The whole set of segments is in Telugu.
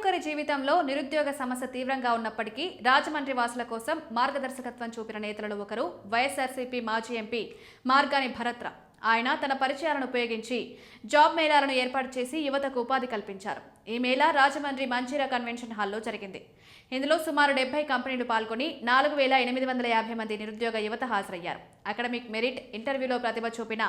ఒక్కరి జీవితంలో నిరుద్యోగ సమస్య తీవ్రంగా ఉన్నప్పటికీ రాజమండ్రి వాసుల కోసం మార్గదర్శకత్వం చూపిన నేతలలో ఒకరు వైఎస్ఆర్సీపీ మాజీ ఎంపీ మార్గాని భరత్రా. ఆయన తన పరిచయాలను ఉపయోగించి జాబ్ మేళాలను ఏర్పాటు చేసి యువతకు ఉపాధి కల్పించారు. ఈ మేళా రాజమండ్రి మంజీరా కన్వెన్షన్ హాల్లో జరిగింది. ఇందులో సుమారు 70 కంపెనీలు పాల్గొని 4850 మంది నిరుద్యోగ యువత హాజరయ్యారు. అకాడమిక్ మెరిట్ ఇంటర్వ్యూలో ప్రతిభ చూపిన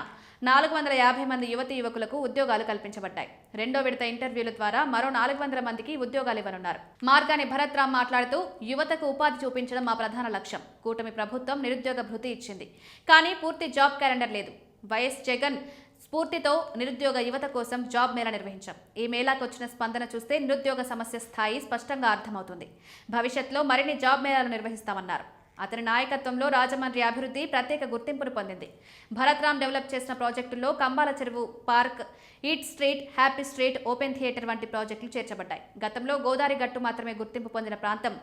450 మంది యువతీ యువకులకు ఉద్యోగాలు కల్పించబడ్డాయి. రెండో విడత ఇంటర్వ్యూల ద్వారా మరో 400 మందికి ఉద్యోగాలు ఇవ్వనున్నారు. మార్గాని భరత్రా మాట్లాడుతూ, యువతకు ఉపాధి చూపించడం మా ప్రధాన లక్ష్యం. కూటమి ప్రభుత్వం నిరుద్యోగ భృతి ఇచ్చింది, కానీ పూర్తి జాబ్ క్యాలెండర్ లేదు. వైఎస్ జగన్ స్ఫూర్తితో నిరుద్యోగ యువత కోసం జాబ్ మేళా నిర్వహించాం. ఈ మేళాకు వచ్చిన స్పందన చూస్తే నిరుద్యోగ సమస్య స్థాయి స్పష్టంగా అర్థమవుతుంది. భవిష్యత్తులో మరిన్ని జాబ్ మేళాలు నిర్వహిస్తామన్నారు. అతని నాయకత్వంలో రాజమండ్రి అభివృద్ధి ప్రత్యేక గుర్తింపును పొందింది. భరత్రామ్ డెవలప్ చేసిన ప్రాజెక్టుల్లో కంబాల చెరువు park, eat street, happy street, open theatre వంటి ప్రాజెక్టులు చేర్చబడ్డాయి. గతంలో గోదావరి గట్టు మాత్రమే గుర్తింపు పొందిన ప్రాంతం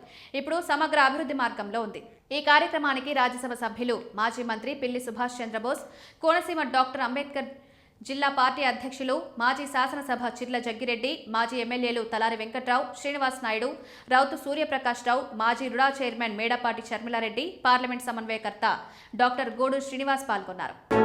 ఇప్పుడు సమగ్ర అభివృద్ధి మార్గంలో ఉంది. ఈ కార్యక్రమానికి రాజ్యసభ సభ్యులు, మాజీ మంత్రి పిల్లి సుభాష్ చంద్రబోస్, కోనసీమ డాక్టర్ అంబేద్కర్ జిల్లా పార్టీ అధ్యక్షులు, మాజీ శాసనసభ చిర్ల జగ్గిరెడ్డి, మాజీ ఎమ్మెల్యేలు తలారి వెంకట్రావు, శ్రీనివాస్ నాయుడు, రౌతు సూర్యప్రకాష్ రావు, మాజీ RUDA chairman Medapati Sharmila Reddy, parliament సమన్వయకర్త డాక్టర్ గోడు శ్రీనివాస్ పాల్గొన్నారు.